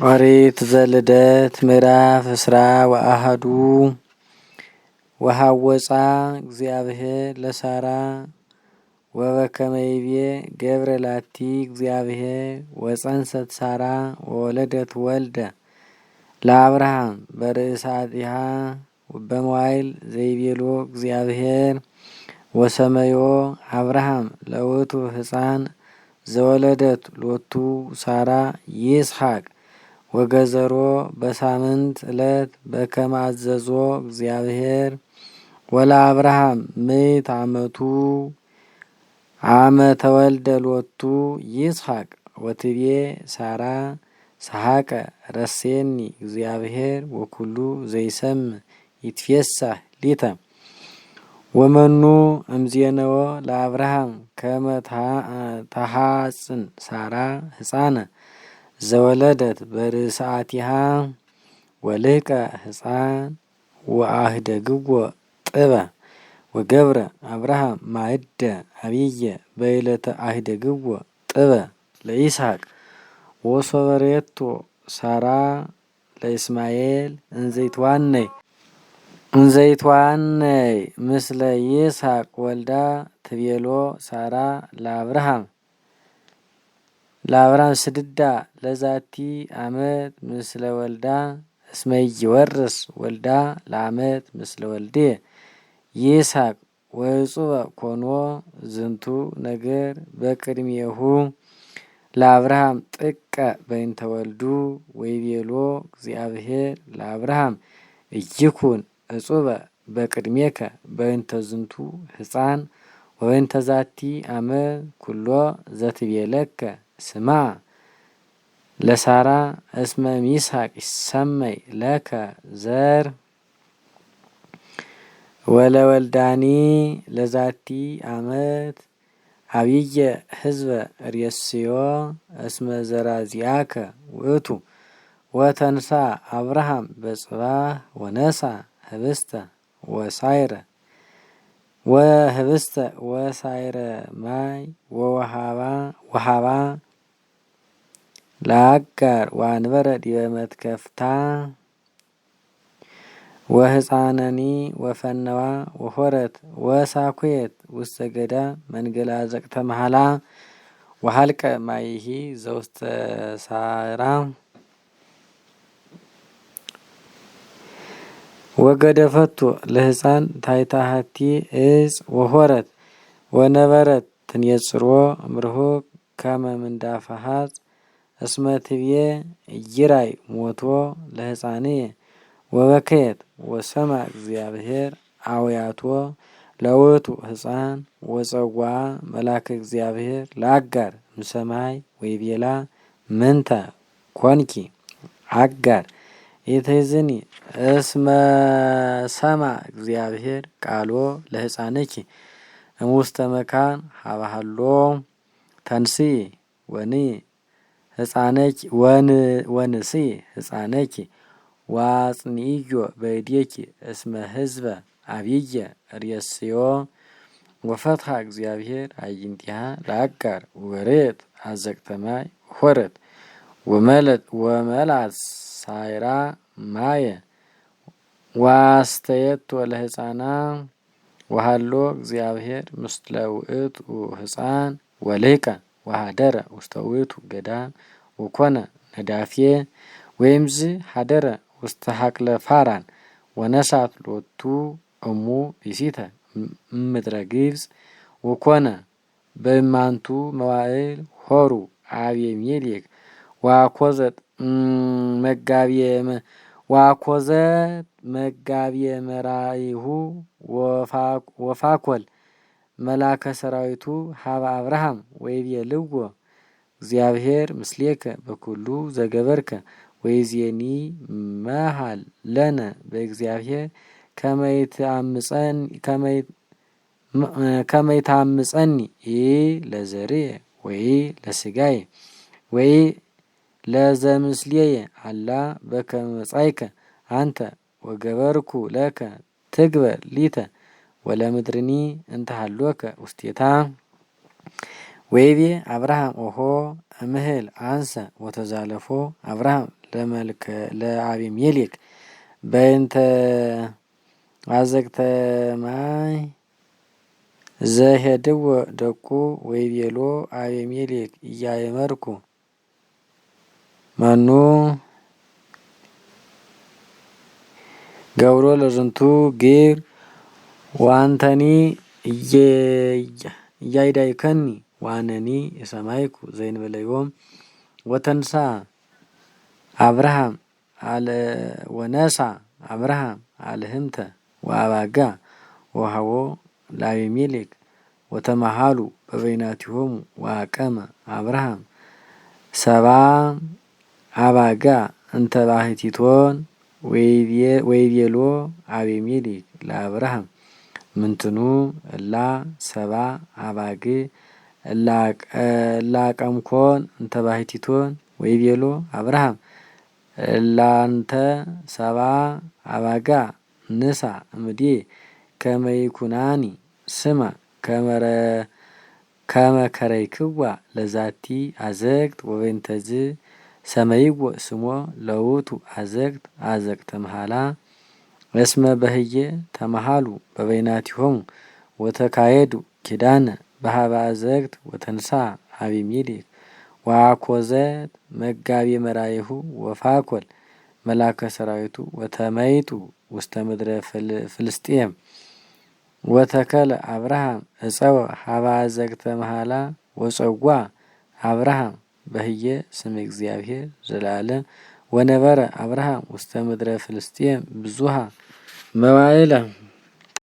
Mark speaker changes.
Speaker 1: ኦሪት ዘልደት ምዕራፍ እስራ ወአሐዱ ወሐወፃ እግዚአብሔር ለሳራ ወበከመ ይቤ ገብረ ላቲ እግዚአብሔር ወፀንሰት ሳራ ወወለደት ወልደ ለአብርሃም በርእሳቲሃ በመዋይል ዘይቤሎ እግዚአብሔር ወሰመዮ አብርሃም ለውእቱ ሕፃን ዘወለደት ሎቱ ሳራ ይስሐቅ ወገዘሮ በሳምንት ዕለት በከመ አዘዞ እግዚአብሔር ወለ አብርሃም ምዕት ዓመቱ ዓመተ ወልደ ሎቱ ይስሐቅ ወትቤ ሳራ ሰሐቀ ረሴኒ እግዚአብሔር ወኩሉ ዘይሰምዕ ይትፌሳህ ሊተ ወመኑ እምዜነወ ለአብርሃም ከመ ተሐጽን ሳራ ሕፃነ ዘወለደት በርእሳቲሃ ወልህቀ ሕፃን ወአህደግዎ ጥበ ወገብረ አብርሃም ማዕደ አብየ በዕለተ አህደግዎ ጥበ ለይስሐቅ ወሶበሬቶ ሳራ ለእስማኤል እንዘይትዋነይ ምስለ ይስሐቅ ወልዳ ትቤሎ ሳራ ለአብርሃም ስድዳ ለዛቲ ዓመት ምስለ ወልዳ እስመ ይወርስ ወልዳ ለዓመት ምስለ ወልዴ ይስሐቅ ወዕጹበ ኮኖ ዝንቱ ነገር በቅድሜሁ ለአብርሃም ጥቀ በእንተ ወልዱ ወይቤሎ እግዚአብሔር ለአብርሃም እይኩን ዕጹበ በቅድሜከ በእንተ ዝንቱ ሕፃን ወበእንተ ዛቲ ዓመት ኩሎ ዘትቤለከ ስማ ለሳራ እስመ ይስሐቅ ይሰመይ ለከ ዘር ወለወልዳኒ ለዛቲ ዓመት አብየ ህዝበ ርእስዮ እስመ ዘራዚአከ ውእቱ ወተንሳ አብርሃም በጽባህ ወነሳ ህብስተ ወሳይረ ማይ ወሃባ ለአጋር ወአንበረ ዲበ መትከፍታ ወህፃነኒ ወፈነዋ ወሆረት ወሳኩየት ውስተ ገዳም መንገላ ዘቅተ መሃላ ወሃልቀ ማይሂ ዘውስተ ሳራ ወገደፈቶ ለህፃን ታይታሃቲ እጽ ወሆረት ወነበረት ትንየጽሮ እምርሁቅ ከመ ምንዳፈ ሐጽ እስመ ትብዬ ይራይ ሞቶ ለህፃንየ ወበከየት ወሰማ እግዚአብሔር አውያቶ ለውእቱ ሕፃን ወፀዋ መላከ እግዚአብሔር ለአጋር እምሰማይ ወይቤላ ምንተ ኮንኪ አጋር ኢትሕዝኒ እስመ ሰማ እግዚአብሔር ቃሎ ለሕፃንኪ እሙስተ መካን ሀበሃሎ ተንስኢ ወንስኢ ሕፃነኪ ዋጽንኢዮ በእዴኪ እስመ ህዝበ አብየ ርእስዮ ወፈትሐ እግዚአብሔር አዕይንቲሃ ለአጋር ወሬት አዘቅተ ማይ ሆረት ወመልአት ሳይራ ማየ ዋስተየቶ ለሕፃና ወሃሎ እግዚአብሔር ምስለ ውእቱ ሕፃን ወልህቀ ወሃደረ ውስተ ውእቱ ገዳም ወኮነ ነዳፌ ወይምዝ ሃደረ ውስተ ሀቅለ ፋራን ወነሳት ሎቱ እሙ ቢሲተ ምድረ ግብፅ ወኮነ በእማንቱ መዋዕል ሆሩ አቤሜሌክ ዋኮዘት መጋብየ መራይሁ ወፋኮል መላከ ሰራዊቱ ሀበ አብርሃም ወይቤልዎ እግዚአብሔር ምስሌከ በኩሉ ዘገበርከ ወይዜኒ መሃል ለነ በእግዚአብሔር ከመይታምፀኒ ለዘርየ ወይ ለስጋየ ወይ ለዘምስሌየ አላ በከመ መጻእከ አንተ ወገበርኩ ለከ ትግበር ሊተ ወለምድርኒ እንተ ሀሎከ ውስቴታ ወይቤ አብርሃም ኦሆ እምህል አንሰ ወተዛለፎ አብርሃም ለአቤሜሌክ በእንተ አዘቅተ ማይ ዘሄድዎ ደቁ ወይቤሎ አቤሜሌክ ኢያእመርኩ መኑ ገብሮ ለዝንቱ ግብር ዋንተኒ እያይዳይከኒ ዋነኒ የሰማይኩ ዘእንበለ ወተንሳ አብርሃም አለ ወነሳ አብርሃም አልህምተ ወአባጋ ወሃቦ ለአቤሜሌክ ወተማሃሉ በበይናቲሆሙ ወአቀመ አብርሃም ሰባ አባጋ እንተ ባሕቲቶን ወይቤሎ አቤሜሌክ ለአብርሃም ምንትኑ እላ ሰባ አባግ እላቀምኮን እንተ ባሕቲቶን ወይቤሎ አብርሃም እላንተ ሰባ አባጋ ንሳ እምዴ ከመይኩናኒ ስማ ከመከረይክዋ ለዛቲ አዘግት ወበእንተዝ ሰመይዎ ስሞ ለውቱ አዘግት አዘግተ መሃላ እስመ በህየ ተመሃሉ በበይናቲሆሙ ወተካየዱ ኪዳነ በሀበ አዘግት ወተንሳ አቤሜሌክ ወአኮዘት መጋቤ መራይሁ ወፋኮል መላከ ሰራዊቱ ወተመይጡ ውስተ ምድረ ፍልስጤም ወተከለ አብርሃም እፀወ ሀበ አዘግተ መሃላ ወፀዋ አብርሃም በህየ ስመ እግዚአብሔር ዘላለም ወነበረ አብርሃም ውስተ ምድረ ፍልስጤም ብዙሃ መዋዕለ